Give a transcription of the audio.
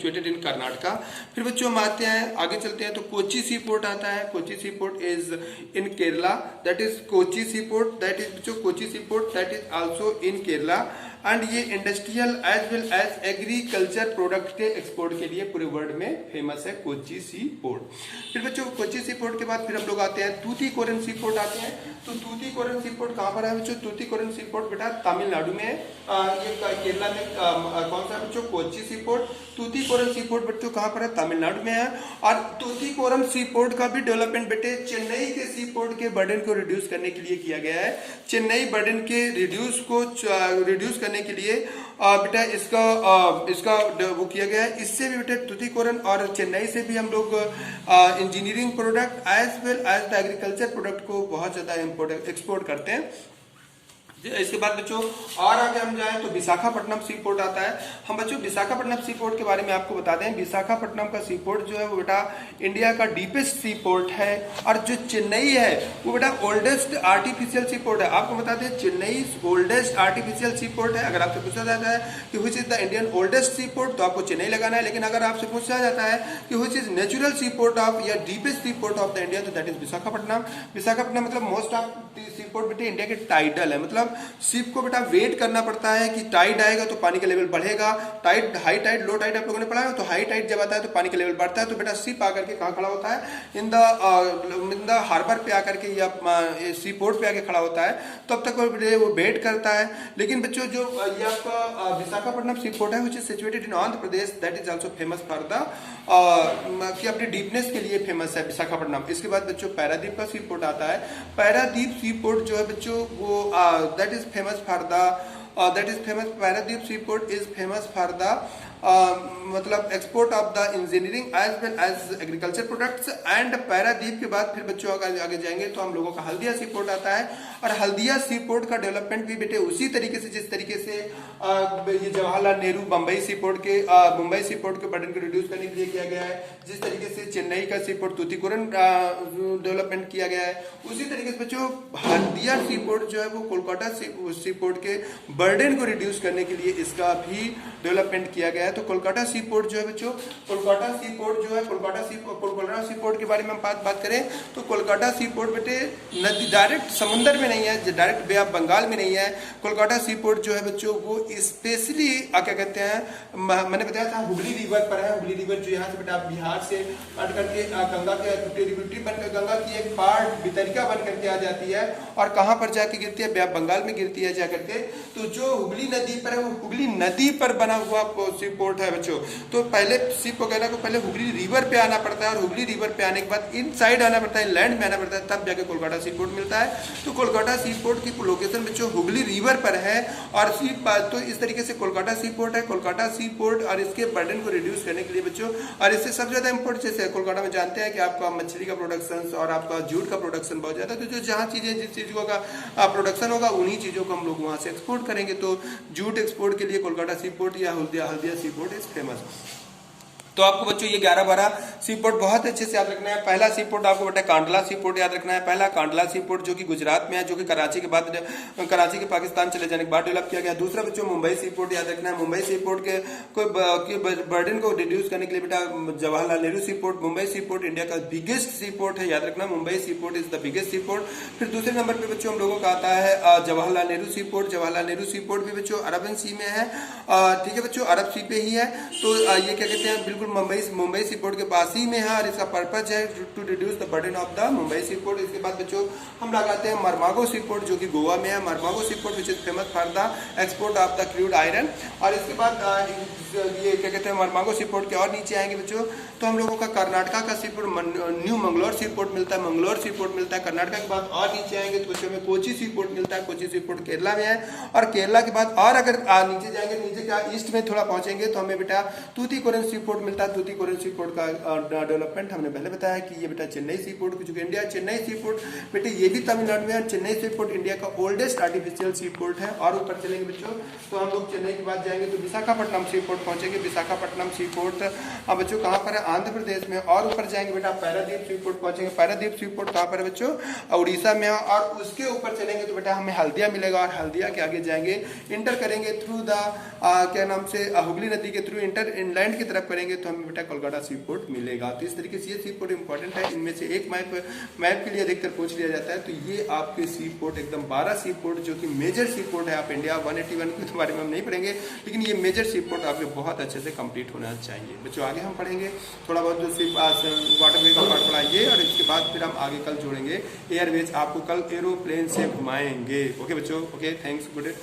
Situated in Karnataka. फिर बच्चों हम आते हैं आगे चलते हैं तो कोची सी पोर्ट आता है। Kochi sea port is in Kerala, that is Kochi sea port, that is बच्चों Kochi sea port that is also in Kerala and ये industrial as well as agriculture product के एक्सपोर्ट के लिए पूरे वर्ल्ड में फेमस है कोची सी पोर्ट। फिर बच्चों कोची सी पोर्ट के बाद फिर हम लोग आते हैं तूतीकोरन सी पोर्ट आते हैं। तो तूतीकोरन सी पोर्ट कहाँ पर है बच्चों? तूतीकोरन सी पोर्ट बेटा तमिलनाडु में, ये केरला में कौन सा बच्चों? Kochi sea port. तूतीकोरन सी पोर्ट बच्चों कहाँ पर है? तमिलनाडु में है। और तूतीकोरन सी पोर्ट का भी डेवलपमेंट बेटे चेन्नई के सी पोर्ट के बर्डन को रिड्यूस करने के लिए किया गया है। चेन्नई बर्डन के रिड्यूस करने के लिए बेटा इसका वो किया गया है। इससे भी बेटा तूतीकोरन और चेन्नई से भी हम लोग engineering product as well as the agriculture product को बहुत ज्यादा एक्सपोर्ट करते हैं। इसके बाद बच्चों और आगे हम जाएं तो विशाखापट्टनम सी पोर्ट आता है। हम बच्चों विशाखापट्टनम सी पोर्ट के बारे में आपको बता दें, विशाखापट्टनम का सी पोर्ट जो है वो बेटा इंडिया का डीपेस्ट सी पोर्ट है। और जो चेन्नई है वो बेटा ओल्डेस्ट आर्टिफिशियल सी पोर्ट है। आपको बता दें Chennai oldest artificial sea port है। अगर आपसे पूछा जाता है कि which is the Indian oldest sea port तो आपको चेन्नई लगाना है। लेकिन अगर आपसे पूछा जाता है कि which is natural sea port of या deepest sea port of the India तो दैट इज विशाखापट्टनम। विशाखापट्टनम मतलब मोस्ट ऑफ सी पोर्ट बेटे इंडिया के टाइडल है, मतलब शिप को बेटा वेट करना पड़ता है कि टाइड आएगा तो पानी का लेवल बढ़ेगा। Tide high tide low tide आप लोगों ने पढ़ा है, तो हाई टाइड जब आता है तो पानी का लेवल बढ़ता है। तो बेटा शिप आकर के कहाँ खड़ा होता है? इन द हार्बर पे आकर के या सी पोर्ट पे आके खड़ा होता है। तब तक वो वेट करता है। लेकिन बच्चों जो ये आपका विशाखापट्टनम सी पोर्ट है which is situated in Andhra Pradesh, that is also famous for the कि अपनी डीपनेस के लिए फेमस है विशाखापट्टनम। इसके बाद बच्चों पैरादीप का सी पोर्ट आता है। पैरादीप सी पोर्ट जो है बच्चों वो that is famous for the Paradip sea port is famous for the मतलब export of the engineering as well as agriculture products. And Paradip के बाद फिर बच्चों आगे जाएंगे तो हम लोगों का हल्दिया सी पोर्ट आता है। और हल्दिया सी पोर्ट का डेवलपमेंट भी बेटे उसी तरीके से जिस तरीके से ये जवाहरलाल नेहरू मुंबई सी पोर्ट के बर्डन को रिड्यूस करने के लिए किया गया है, जिस तरीके से चेन्नई का सी पोर्ट तूतीकोरन डेवलपमेंट किया गया है, उसी तरीके से बच्चों हल्दिया सी पोर्ट जो है वो कोलकाता सी पोर्ट के बर्डन को रिड्यूस करने के लिए इसका भी डेवलपमेंट किया गया है। तो कोलकाता सी पोर्ट जो है बच्चों कोलकाता सी पोर्ट के बारे में हम बात करें तो कोलकाता सी पोर्ट बेटे नदी डायरेक्ट समुद्र में नहीं है, डायरेक्ट बे ऑफ बंगाल में नहीं है। कोलकाता सी पोर्ट जो है बच्चों वो स्पेशली क्या कहते हैं, मैंने बताया था हुगली रिवर पर है। हुगली रिवर जो यहाँ से बेटा बिहार से कट करके गंगा के ट्रिब्यूटरी बनकर गंगा की एक पार्ट वितरिका बन करके आ जाती है और कहाँ पर जाके गिरती है? बे ऑफ बंगाल में गिरती है जाकर के। तो जो हुगली नदी पर है वो हुगली नदी पर बना हुआ सी पोर्ट है बच्चों। तो पहले शिप वगैरह को पहले हुगली रिवर पे आना पड़ता है और हुगली रिवर पे आने के बाद इन साइड आना पड़ता है, लैंड में आना पड़ता है, तब जाके कोलकाता सी पोर्ट मिलता है। तो कोलकाता सी पोर्ट की लोकेशन बच्चों हुगली रिवर पर है। और तो इस तरीके से कोलकाता सी पोर्ट है। कोलकाता सी पोर्ट और इसके बर्डन को रिड्यूस करने के लिए बच्चों, और इससे सबसे ज्यादा इंपोर्ट जैसे कोलकाता में जानते हैं कि आपका मछली का प्रोडक्शन और आपका जूट का प्रोडक्शन बहुत ज्यादा, तो जो जहाँ चीजें जिस चीजों का प्रोडक्शन होगा उन्हीं चीजों को हम लोग वहां से एक्सपोर्ट करेंगे। तो जूट एक्सपोर्ट के लिए कोलकाता सी पोर्ट या हल्दिया सी पोर्ट इज फेमस। तो आपको बच्चों ये 11-12 सी पोर्ट बहुत अच्छे से याद रखना है। पहला सी पोर्ट आपको बेटा कांडला सी पोर्ट याद रखना है। पहला कांडला सी पोर्ट जो कि गुजरात में है, जो कि कराची के पाकिस्तान चले जाने के बाद डेवलप किया गया। दूसरा बच्चों मुंबई सी पोर्ट याद रखना है। मुंबई सी पोर्ट के बर्डन को रिड्यूस करने के लिए बेटा Jawaharlal Nehru sea port, Mumbai sea port India का बिगेस्ट सी पोर्ट है, याद रखना Mumbai sea port is the biggest sea port. फिर दूसरे नंबर पे बच्चों हम लोगों का आता है Jawaharlal Nehru sea port. Jawaharlal Nehru sea port भी बच्चों अरबियन सी में है, ठीक है बच्चों, अरब सी पे ही है। तो ये क्या कहते हैं बिल्कुल मुंबई सी पोर्ट के पास ही में है और इसका पर्पज है to reduce the burden of the Mumbai sea port. इसके बाद बच्चों हम लगाते हैं मरमागो सी पोर्ट जो कि गोवा में है। Marmagao sea port which is famous for the export of the crude iron. और इसके बाद ये क्या कहते हैं मरमागो सी पोर्ट के और नीचे आएंगे बच्चों तो हम लोगों का कर्नाटका का सी पोर्ट न्यू मंगलोर सी पोर्ट मिलता है, मंगलोर सी पोर्ट मिलता है। कर्नाटका के बाद और नीचे आएंगे तो बच्चों में कोची सी पोर्ट मिलता है, कोची सी पोर्ट केरला में है। और केरला के बाद और अगर नीचे जाएंगे, नीचे क्या ईस्ट में थोड़ा पहुंचेंगे तो हमें बेटा तूतीकोरन सी पोर्ट मिलता है। तूतीकोरन सी पोर्ट का डेवलपमेंट हमने पहले बताया कि ये बेटा चेन्नई सी पोर्ट जो कि इंडिया चेन्नई सी पोर्ट बेटे ये भी तमिलनाडु में है। चेन्नई सी पोर्ट इंडिया का ओल्डेस्ट आर्टिफिशियल सी पोर्ट है। और ऊपर चलेंगे बच्चों तो हम लोग चेन्नई के बाद जाएंगे तो विशाखापट्टनम सी पोर्ट पहुंचेंगे। विशाखापट्टनम सी पोर्ट अब बच्चों कहाँ पर है, आंध्र प्रदेश में। और ऊपर जाएंगे बेटा पारादीप सी पोर्ट पहुंचेंगे। पारादीप सी पोर्ट कहाँ पर है बच्चों, उड़ीसा में। और उसके ऊपर चलेंगे तो बेटा हमें हल्दिया मिलेगा, और हल्दिया के आगे जाएंगे, इंटर करेंगे थ्रू द क्या नाम से हुगली नदी के थ्रू इंटर इंलैंड की तरफ करेंगे तो हमें बेटा कोलकाता सी पोर्ट मिलेगा। तो इस तरीके से ये सी पोर्ट इंपॉर्टेंट है, इनमें से एक मैप के लिए अधिकतर पूछ लिया जाता है। तो ये आपके सी पोर्ट एकदम 12 सी पोर्ट जो कि मेजर सी पोर्ट है। आप इंडिया 181 के बारे में हम नहीं पढ़ेंगे, लेकिन ये मेजर सी पोर्ट आपके बहुत अच्छे से कंप्लीट होना चाहिए। बच्चों आगे हम पढ़ेंगे थोड़ा बहुत जो वाटरवे का पार्ट पढ़ाइए, और इसके बाद फिर हम आगे कल जोड़ेंगे एयरवेज, आपको कल एरोप्लेन से घुमाएंगे। ओके बच्चों, ओके, थैंक्स, गुड।